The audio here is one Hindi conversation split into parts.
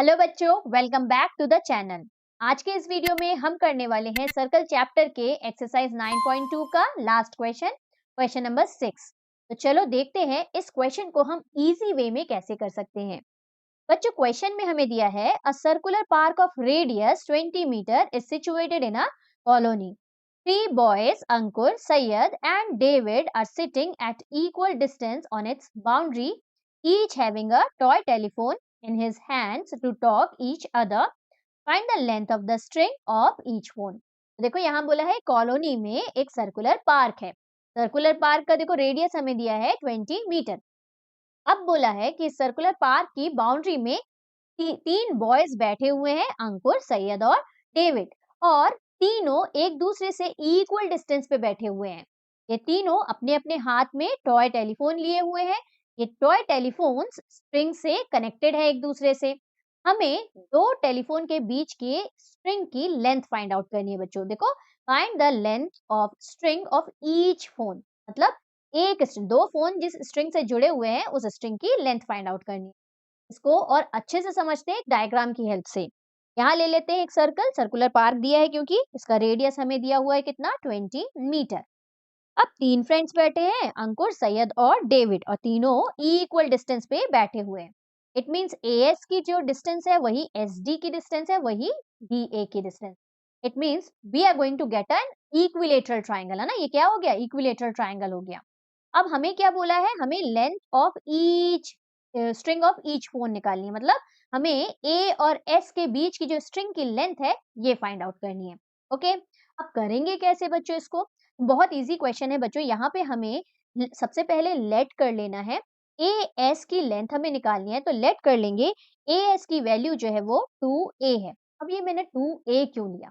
हेलो बच्चों, welcome back to the channel. आज के इस वीडियो में हम करने वाले हैं सर्कल चैप्टर के एक्सरसाइज 9.2 का लास्ट क्वेश्चन नंबर 6। तो चलो देखते हैं इस क्वेश्चन को हम इजी वे में कैसे कर सकते हैं। बच्चों, क्वेश्चन में हमें दिया है a circular park of radius 20 metre is situated in a colony. Three boys, Ankur, Syed and David are sitting at equal distance on its boundary, each having a toy telephone in his hands to talk each other. Find the length of the string of each phone. देखो यहाँ बोला है कॉलोनी में एक सर्कुलर पार्क है। सर्कुलर पार्क का देखो रेडियस हमें दिया है 20 मीटर। अब बोला है कि सर्कुलर पार्क की बाउंड्री में तीन बॉयज बैठे हुए हैं, अंकुर, सैयद और डेविड, और तीनों एक दूसरे से इक्वल डिस्टेंस पे बैठे हुए हैं। ये तीनों अपने अपने हाथ में टॉय टेलीफोन लिए हुए हैं। ये टॉय टेलीफोन स्ट्रिंग से कनेक्टेड है एक दूसरे से। हमें दो टेलीफोन के बीच के स्ट्रिंग की लेंथ फाइंड आउट करनी है बच्चों। देखो, find the length of string of each phone, मतलब दो फोन जिस स्ट्रिंग से जुड़े हुए हैं उस स्ट्रिंग की लेंथ फाइंड आउट करनी है। इसको और अच्छे से समझते हैं एक डायग्राम की हेल्प से। यहाँ ले लेते हैं एक सर्कुलर पार्क दिया है क्योंकि इसका रेडियस हमें दिया हुआ है कितना, 20 मीटर। अब तीन फ्रेंड्स बैठे हैं, अंकुर, सैयद और डेविड, और तीनों इक्वल डिस्टेंस पे बैठे हुए हैं। इट मींस एएस की जो डिस्टेंस है वही एसडी की डिस्टेंस है, वही डीए की distance. It means we are going to get an equilateral triangle, है ना। ये क्या हो गया, इक्विलेटरल ट्राइंगल हो गया। अब हमें क्या बोला है, हमें length of each string of each phone निकालनी है, मतलब हमें ए और एस के बीच की जो स्ट्रिंग की लेंथ है ये फाइंड आउट करनी है। ओके, अब करेंगे कैसे बच्चों इसको। बहुत इजी क्वेश्चन है बच्चों। यहाँ पे हमें सबसे पहले लेट कर लेना है, ए एस की लेंथ हमें निकालनी है, तो लेट कर लेंगे। ए एस की वैल्यू जो है वो 2a है। अब ये मैंने 2a क्यों लिया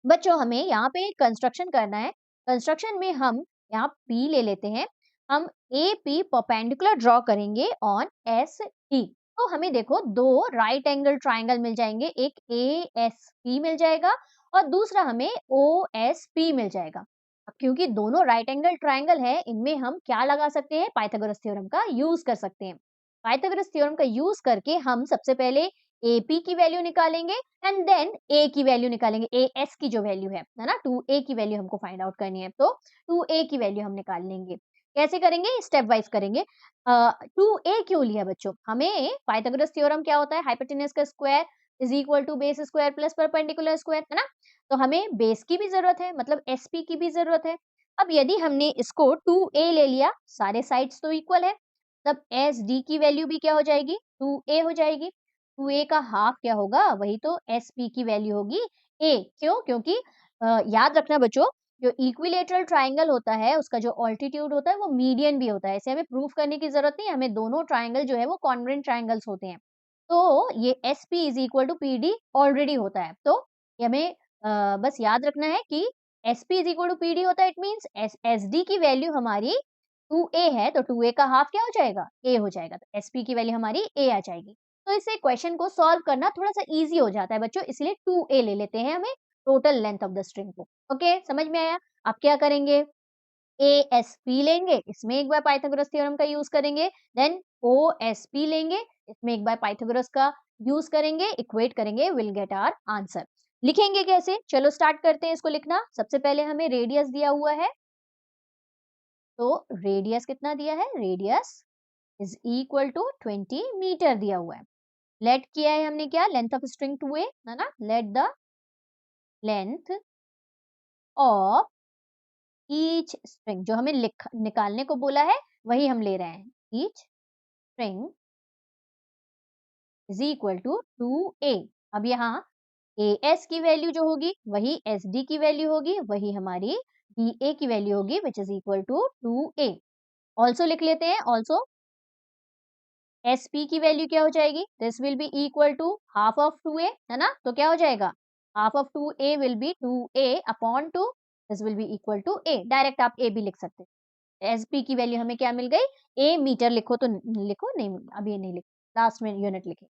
बच्चों, हमें यहाँ पे कंस्ट्रक्शन करना है। कंस्ट्रक्शन में हम यहाँ P ले लेते हैं। हम AP परपेंडिकुलर ड्रॉ करेंगे ऑन SD। तो हमें देखो दो राइट एंगल ट्राइंगल मिल जाएंगे, एक ASP मिल जाएगा और दूसरा हमें OSP मिल जाएगा। अब क्योंकि दोनों राइट एंगल ट्राइंगल है, इनमें हम क्या लगा सकते हैं, पाइथागोरस थ्योरम का यूज कर सकते हैं। पाइथागोरस थ्योरम का यूज करके हम सबसे पहले AP की वैल्यू निकालेंगे एंड देन A की वैल्यू निकालेंगे। AS की जो वैल्यू है ना, 2A की वैल्यू हमको फाइंड आउट करनी है, तो 2A की वैल्यू हम निकाल लेंगे। कैसे करेंगे, स्टेप वाइज करेंगे। 2A क्यों लिया बच्चों, हमें पाइथागोरस थ्योरम क्या होता है, हाइपोटेनस का square is equal to base square plus perpendicular square, है ना। तो हमें बेस की भी जरूरत है, मतलब SP की भी जरूरत है। अब यदि हमने इसको 2A ले लिया, सारे साइड्स तो इक्वल है, तब SD की वैल्यू भी क्या हो जाएगी, 2A हो जाएगी। 2A का हाफ क्या होगा, वही तो SP की वैल्यू होगी A। क्यों, क्योंकि याद रखना बच्चों, जो इक्विलेटरल ट्राइंगल होता है उसका जो ऑल्टीट्यूड होता है वो मीडियन भी होता है। इसे हमें प्रूफ करने की जरूरत नहीं, हमें दोनों ट्राइंगल जो है वो कॉन्ग्रुएंट ट्राइंगल्स होते हैं। तो ये SP is equal to PD already होता है, तो ये हमें बस याद रखना है कि SP is equal to PD होता है। इट मींस SD की वैल्यू हमारी 2A है, तो 2A का हाफ क्या हो जाएगा, A हो जाएगा, तो SP की वैल्यू हमारी A आ जाएगी। तो इससे क्वेश्चन को सॉल्व करना थोड़ा सा इजी हो जाता है बच्चों, इसलिए 2A ले लेते हैं हमें total length of the string को। ओके, समझ में आया। आप क्या करेंगे, ASP लेंगे, इसमें एक बार पाइथागोरस थ्योरम का यूज करेंगे, देन OSP लेंगे, इसमें एक बार पाइथागोरस का यूज करेंगे, इक्वेट करेंगे, विल गेट आवर आंसर। लिखेंगे कैसे, चलो स्टार्ट करते हैं इसको लिखना। सबसे पहले हमें रेडियस दिया हुआ है, तो रेडियस कितना दिया है, radius is equal to 20 metre दिया हुआ है। लेट किया है हमने क्या, लेंथ ऑफ स्ट्रिंग 2A, है ना। Let the length of each string, जो हमें निकालने को बोला है वही हम ले रहे हैं, each string is equal to 2A। अब यहाँ AS की वैल्यू जो होगी वही SD की वैल्यू होगी, वही हमारी DA की वैल्यू होगी, which is equal to 2A। Also लिख लेते हैं, ऑल्सो SP की वैल्यू क्या हो जाएगी, this will be equal to half of 2A, है ना। तो क्या हो जाएगा, half of 2A will be 2A upon 2, this will be equal to A। Direct आप A भी लिख सकते हैं। SP की वैल्यू हमें क्या मिल गई, A मीटर लिखो तो लिखो, नहीं अब ये नहीं लिख, लास्ट में यूनिट लिखे।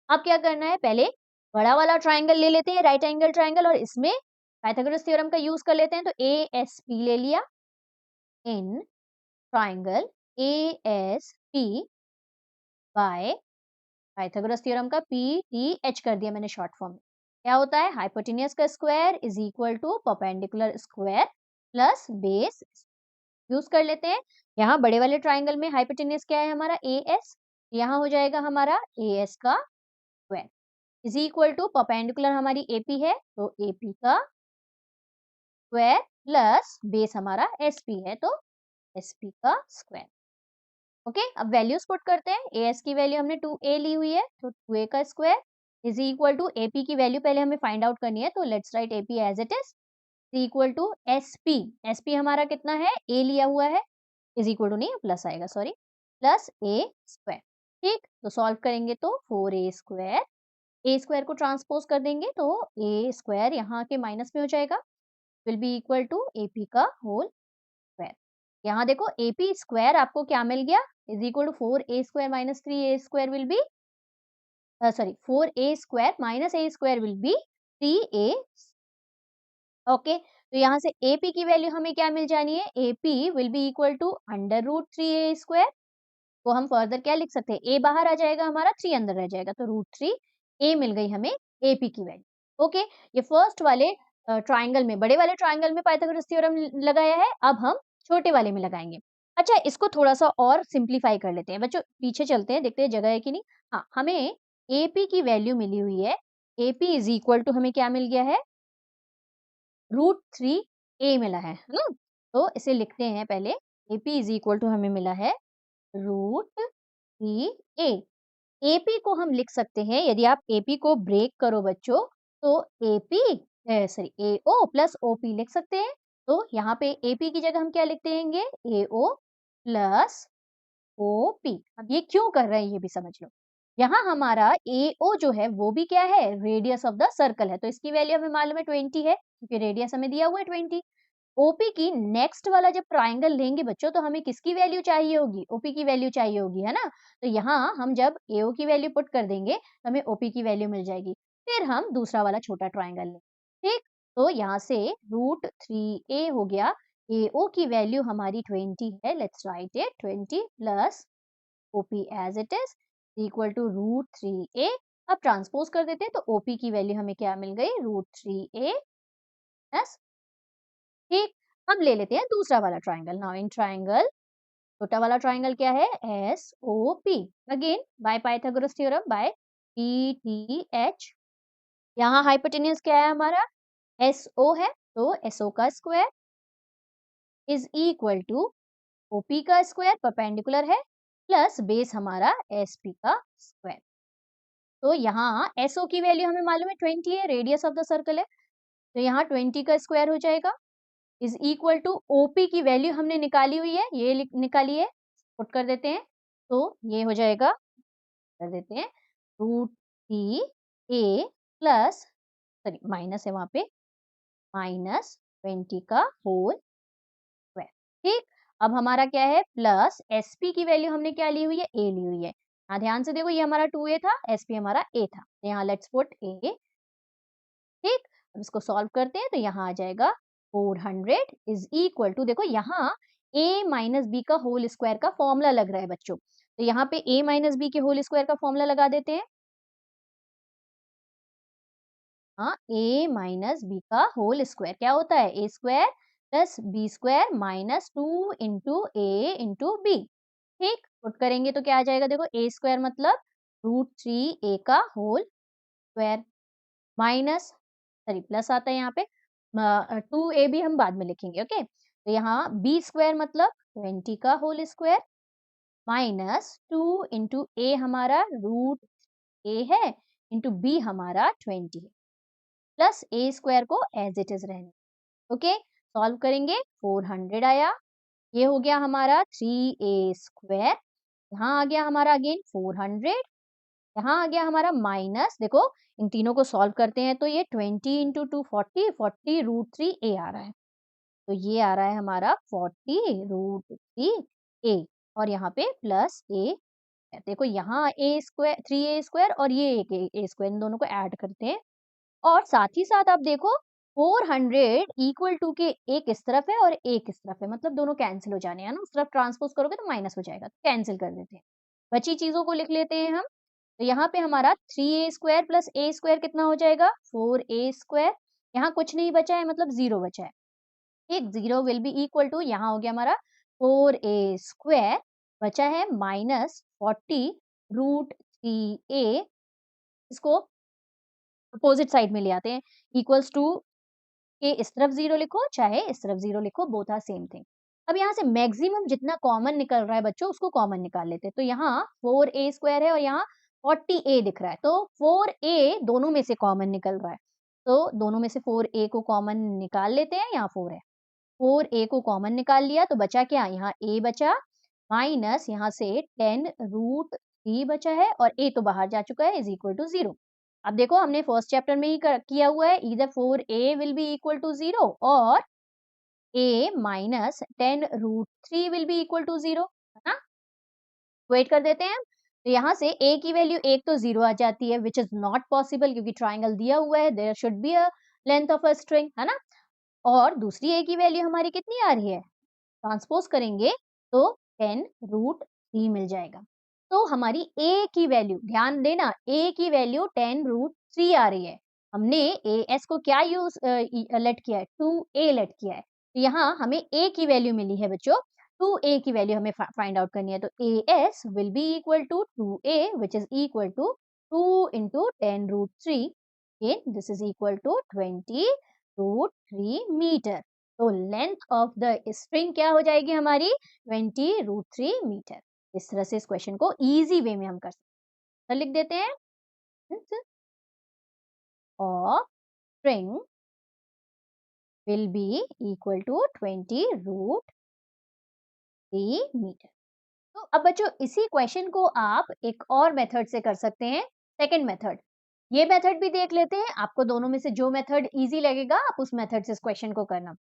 अब क्या करना है, पहले बड़ा वाला ट्राइंगल ले लेते हैं, राइट एंगल ट्राइंगल, और इसमें पाइथागोरस थ्योरम का यूज कर लेते हैं। तो ASP ले लिया, in triangle ASP bye Pythagoras theorem का PTH कर दिया मैंने शॉर्ट फॉर्म में। क्या होता है? हाइपोटेन्यूज का square is equal to perpendicular square plus base. Use कर लेते हैं। यहाँ बड़े वाले ट्राइंगल में हाइपोटेन्यूज क्या है हमारा? AS। यहाँ हो जाएगा हमारा AS का square is equal to perpendicular हमारी AP है तो AP का स्क्वायर प्लस बेस हमारा SP है तो SP का स्क्वायर। ओके, अब वैल्यूज पुट करते हैं। AS की वैल्यू हमने 2A ली हुई है तो 2A का square is equal to AP की वैल्यू पहले हमें फाइंड आउट करनी है तो let's write AP as it is equal to SP हमारा कितना है? A लिया हुआ है इज इक्वल टू नहीं प्लस आएगा सॉरी प्लस A स्क्वायर। ठीक, तो सॉल्व करेंगे तो 4A स्क्वायर, A स्क्वायर को ट्रांसपोज कर देंगे तो A स्क्वायर यहाँ के माइनस में हो जाएगा will be equal to AP का होल स्क्वायर। यहाँ देखो AP स्क्वायर आपको क्या मिल गया? Is equal to 4A square minus 3A square will be sorry 4A square minus A square will be 3A। Okay, तो यहाँ से AP की वैल्यू हमें क्या मिल जानी है? AP will be equal to under root 3A square. तो हम फर्दर क्या लिख सकते हैं? A बाहर आ जाएगा हमारा, 3 अंदर रह जाएगा तो रूट 3A मिल गई हमें AP की वैल्यू। ओके, ये फर्स्ट वाले ट्राइंगल में, बड़े वाले ट्राइंगल में पाइथागोरस थ्योरम लगाया है। अब हम छोटे वाले में लगाएंगे। अच्छा, इसको थोड़ा सा और सिंप्लीफाई कर लेते हैं बच्चों। पीछे चलते हैं, देखते हैं जगह है कि नहीं। हाँ, हमें AP की वैल्यू मिली हुई है। AP इज इक्वल टू हमें क्या मिल गया है? रूट 3A मिला है ना। तो इसे लिखते हैं पहले। AP इज इक्वल टू हमें मिला है रूट 3A। AP को हम लिख सकते हैं, यदि आप AP को ब्रेक करो बच्चों तो AP sorry AO plus OP लिख सकते हैं। तो यहाँ पे AP की जगह हम क्या लिख देंगे? AO plus OP। अब ये क्यों कर रहे हैं ये भी समझ लो। यहाँ हमारा AO जो है वो भी क्या है? रेडियस ऑफ द सर्कल है तो इसकी वैल्यू हमें मालूम है 20 है क्योंकि रेडियस हमें दिया हुआ है 20। ओपी की नेक्स्ट वाला जब ट्राइंगल लेंगे बच्चों तो हमें किसकी वैल्यू चाहिए होगी? ओपी की वैल्यू चाहिए होगी, है ना। तो यहाँ हम जब एओ की वैल्यू पुट कर देंगे तो हमें ओपी की वैल्यू मिल जाएगी। फिर हम दूसरा वाला छोटा ट्राइंगल लें। ठीक, तो यहाँ से रूट 3A हो गया। एओ की वैल्यू हमारी 20 है, let's write it 20 plus OP as it is equal to root 3A। अब ट्रांसपोज कर देते हैं तो ओपी की वैल्यू हमें क्या मिल गई? Root 3A। ठीक, हम ले लेते हैं दूसरा वाला ट्राइंगल। नाउ इन ट्राइंगल, छोटा वाला ट्राइंगल क्या है? SOP। Again by Pythagoras theorem by PTH। यहाँ हाइपोटेन्यूज क्या है हमारा? SO है तो SO का square is equal to OP का स्क्वायर परपेंडिकुलर है प्लस बेस हमारा SP का स्क्वायर। तो यहाँ SO की वैल्यू हमें मालूम है 20 है, रेडियस ऑफ द सर्कल है तो यहाँ 20 का स्क्वायर हो जाएगा इज इक्वल टू ओपी की वैल्यू हमने निकाली हुई है, ये निकाली है, पुट कर देते हैं तो ये हो जाएगा, कर देते हैं root 3A plus sorry minus है वहां पे माइनस 20 का होल स्क्वायर। ठीक, अब हमारा क्या है? प्लस SP की वैल्यू हमने क्या ली हुई है? A ली हुई है। हाँ, ध्यान से देखो, ये हमारा 2A था, SP हमारा A था। यहाँ लेट्स पुट A। ठीक, अब इसको सॉल्व करते हैं तो यहाँ आ जाएगा 400 इज इक्वल टू, देखो यहाँ a माइनस बी का होल स्क्वायर का फॉर्मूला लग रहा है बच्चों, तो यहाँ पे a माइनस बी के होल स्क्वायर का फॉर्मूला लगा देते हैं। हाँ, a माइनस बी का होल स्क्वायर क्या होता है? a square plus b square minus 2 into a into b. ठीक, पुट करेंगे तो क्या आ जाएगा? देखो a स्क्वायर मतलब रूट 3A का whole square minus sorry plus आता है यहाँ पे 2A भी हम बाद में लिखेंगे। ओके, तो यहाँ बी स्क्वायर मतलब 20 का होल स्क्वायर माइनस 2 इंटू ए हमारा रूट ए है इंटू बी हमारा 20 है प्लस ए स्क्वायर को एज इट इज रहने। ओके, सॉल्व करेंगे 400 आया, ये हो गया हमारा 3A स्क्वायर, यहाँ आ गया हमारा अगेन 400, यहाँ आ गया हमारा माइनस, देखो इन तीनों को सॉल्व करते हैं तो ये 20 इंटू 2 40 रूट 3A आ रहा है, तो ये आ रहा है हमारा 40 रूट 3A और यहाँ पे प्लस A। देखो यहाँ A स्क्वायर 3A स्क्वायर और ये एक A स्क्वायर, इन दोनों को ऐड करते हैं और साथ ही साथ आप देखो 400 इक्वल टू के एक इस तरफ है और एक इस तरफ है, मतलब दोनों कैंसिल हो जाने हैं ना, उस तरफ ट्रांसपोज करोगे तो माइनस हो जाएगा, तो कैंसिल कर देते हैं। बची चीजों को लिख लेते हैं हम। तो यहाँ पे हमारा 3a² प्लस a² कितना हो जाएगा 4a²। यहाँ कुछ नहीं बचा है मतलब 0 बचा है। ठीक, 0 विल बी इक्वल टू यहाँ हो गया हमारा 4a² बचा है माइनस 40√3a। इसको अपोजिट साइड में ले आते हैं, इक्वल्स टू के इस तरफ 0 लिखो चाहे इस तरफ 0 लिखो, बोथ आर सेम थिंग। अब यहाँ से मैक्सिमम जितना कॉमन निकल रहा है बच्चों उसको कॉमन निकाल लेते हैं। तो यहाँ 4a² है और यहाँ 40a दिख रहा है, तो 4a दोनों में से कॉमन निकल रहा है, तो दोनों में से 4a को कॉमन निकाल लेते हैं। यहाँ 4 है, 4a को कॉमन निकाल लिया तो बचा क्या, यहाँ a बचा माइनस यहाँ से 10√3 बचा है और a तो बाहर जा चुका है इज इक्वल टू 0। अब देखो हमने फर्स्ट चैप्टर में ही किया हुआ है, इधर 4a will be equal to 0 और a minus 10√3 will be equal to 0, है ना। वेट कर देते हैं, तो यहाँ से a की वैल्यू 1 तो 0 आ जाती है विच इज नॉट पॉसिबल क्योंकि ट्राइंगल दिया हुआ है, there should be a length of a string, है ना। और दूसरी a की वैल्यू हमारी कितनी आ रही है, ट्रांसपोज करेंगे तो 10√3 मिल जाएगा। तो हमारी a की वैल्यू, ध्यान देना a की वैल्यू 10√3 आ रही है। हमने as को क्या यूज लेट किया है, 2a लेट किया है, तो यहाँ हमें a की वैल्यू मिली है बच्चों, 2a की वैल्यू हमें फाइंड आउट करनी है। तो as will be equal to 2a which is equal to 2 into 10√3, this is equal to 20√3 metre. तो लेंथ ऑफ द स्ट्रिंग क्या हो जाएगी हमारी 20√3 मीटर। इस तरह से इस क्वेश्चन को इजी वे में हम कर सकते हैं। तो लिख देते हैं of string will be equal to 20√3 metre. तो अब बच्चों इसी क्वेश्चन को आप एक और मेथड से कर सकते हैं, सेकंड मेथड। ये मेथड भी देख लेते हैं, आपको दोनों में से जो मेथड इजी लगेगा आप उस मेथड से इस क्वेश्चन को करना।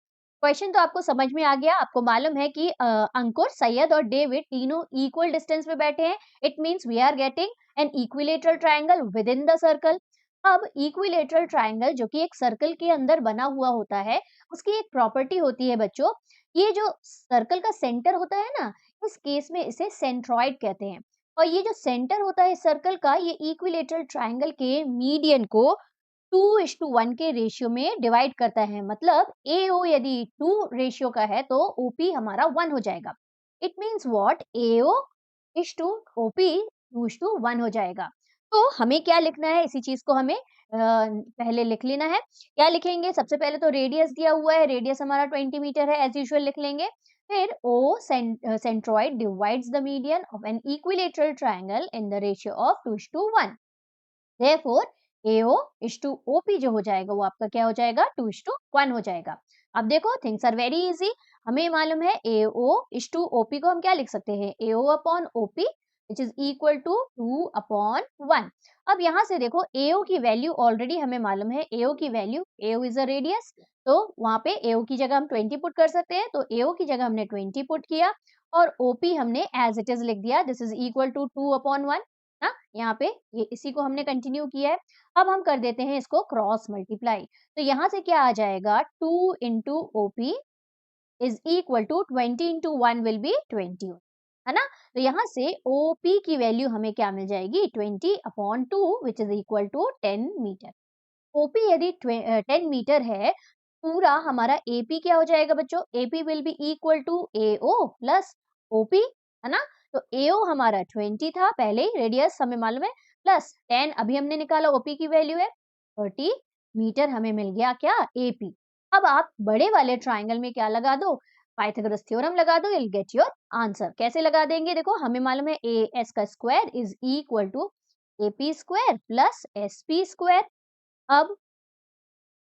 क्वेश्चन तो आपको समझ में आ गया, आपको मालूम है कि अंकुर, सैयद और डेविड तीनों इक्वल डिस्टेंस पे बैठे हैं। It means we are getting an equilateral triangle within the circle. अब इक्विलेटरल ट्रायंगल जो कि एक सर्कल के अंदर बना हुआ होता है, उसकी एक प्रॉपर्टी होती है बच्चों, ये जो सर्कल का सेंटर होता है ना, इस केस में इसे सेंट्रॉइड कहते हैं। और ये जो सेंटर होता है सर्कल का, ये इक्विलेटरल ट्रायंगल के मीडियन को 2:1 के रेशियो में डिवाइड करता है। मतलब AO यदि 2 रेशियो का है तो OP हमारा 1 हो जाएगा। It means what, AO is to OP 2:1 हो जाएगा। तो हमें क्या लिखना है, इसी चीज को हमें पहले लिख लेना है। क्या लिखेंगे, सबसे पहले तो रेडियस दिया हुआ है, रेडियस हमारा 20 मीटर है, एज यूजुअल लिख लेंगे। फिर O centroid divides the median of an equilateral triangle in the ratio of 2:1. Therefore, AO is to OP जो हो जाएगा वो आपका क्या हो जाएगा 2:1 हो जाएगा। अब देखो थिंग्स आर वेरी इजी, हमें मालूम है AO is to OP को हम क्या लिख सकते हैं, AO upon OP which is equal to 2/1। अब यहाँ से देखो AO की वैल्यू ऑलरेडी हमें मालूम है, AO की value, AO is a radius, तो वहाँ पे AO की जगह हम 20 पुट कर सकते हैं, तो AO की जगह हमने 20 पुट किया और OP हमने एज इट इज लिख दिया, दिस इज इक्वल टू 2/1 ना। यहाँ पे ये इसी को हमने कंटिन्यू किया है। अब हम कर देते हैं इसको क्रॉस मल्टीप्लाई, तो यहाँ से क्या आ जाएगा 2 into OP is equal to 20 into 1 will be 20, है ना। तो यहाँ से OP की वैल्यू हमें क्या मिल जाएगी 20/2 which is equal to 10 metre. OP यदि 10 मीटर है, पूरा हमारा AP क्या हो जाएगा बच्चों, AP will be equal to AO plus OP, है ना। तो AO हमारा 20 था पहले ही, रेडियस हमें मालूम है, प्लस 10 अभी हमने निकाला, OP की वैल्यू है 30 मीटर, हमें मिल गया क्या AP। अब आप बड़े वाले ट्राइंगल में क्या लगा दो, पाइथागोरस थ्योरम लगा दो, you'll get your आंसर। कैसे लगा देंगे, देखो हमें मालूम है AS का square is equal to AP square plus SP square. अब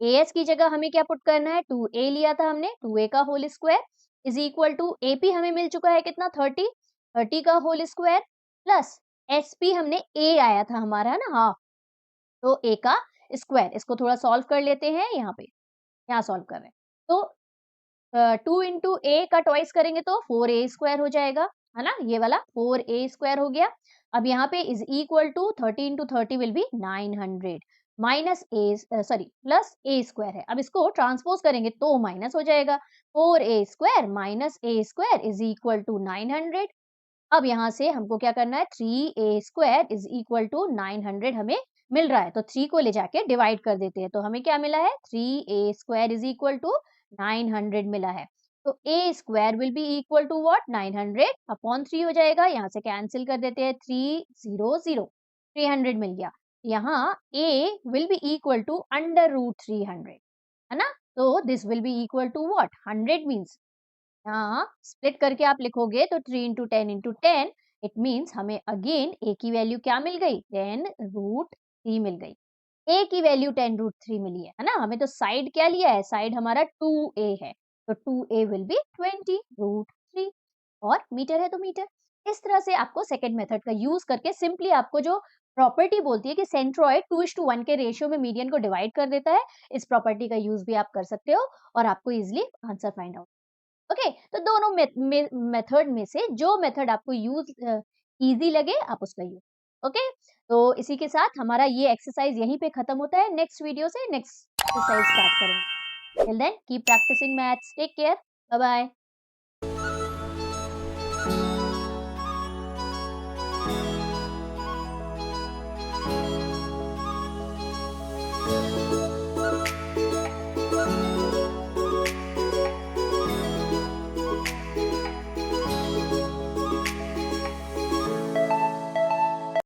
AS की जगह हमें क्या पुट करना है, 2A लिया था हमने, 2A का whole square is equal to AP हमें मिल चुका है कितना 30, 30 का होल स्क्वायर प्लस SP हमने A आया था हमारा ना हाफ, तो A का स्क्वायर। इसको थोड़ा सॉल्व कर लेते हैं, यहाँ पे यहाँ सॉल्व कर रहे हैं, तो 2 into A का ट्वाइस करेंगे तो 4A स्क्वायर हो जाएगा, है ना, ये वाला 4A स्क्वायर हो गया। अब यहाँ पे is equal to 30 into 30 will be 900 minus sorry plus A square है। अब इसको ट्रांसपोज करेंगे तो माइनस हो जाएगा, 4A square minus A square is equal to 900। अब यहाँ से हमको क्या करना है, 3a² इज इक्वल टू 900 हमें मिल रहा है, तो 3 को ले जाके डिवाइड कर देते हैं, तो हमें क्या मिला है, 3a² इज इक्वल टू 900 मिला है। तो a² will be equal to what, 900 upon 3 हो जाएगा, यहाँ से कैंसिल कर देते हैं, 300 300 मिल गया। यहाँ a will be equal to under root 300, है ना, तो this will be equal to what, 100 means यहाँ स्प्लिट करके आप लिखोगे तो 3 इंटू 10 इंटू 10, इट मीन्स हमें अगेन a की वैल्यू क्या मिल गई, 10 रूट 3 मिल गई। a की वैल्यू 10 रूट 3 मिली है ना, हमें तो साइड क्या लिया है, साइड हमारा 2a है, तो 2a विल बी 20 रूट 3, और मीटर है तो मीटर। इस तरह से आपको सेकेंड मेथड का यूज करके सिंपली आपको जो प्रॉपर्टी बोलती है कि सेंट्रॉइड 2:1 के रेशियो में मीडियन को डिवाइड कर देता है, इस प्रॉपर्टी का यूज भी आप कर सकते हो और आपको easily answer find out. Okay, तो दोनों मेथड में से जो मेथड आपको यूज इजी लगे आप उसका यूज। ओके, तो इसी के साथ हमारा ये एक्सरसाइज यहीं पे खत्म होता है। नेक्स्ट वीडियो से नेक्स्ट एक्सरसाइज स्टार्ट करेंगे। Till then keep practicing maths, take care, bye bye.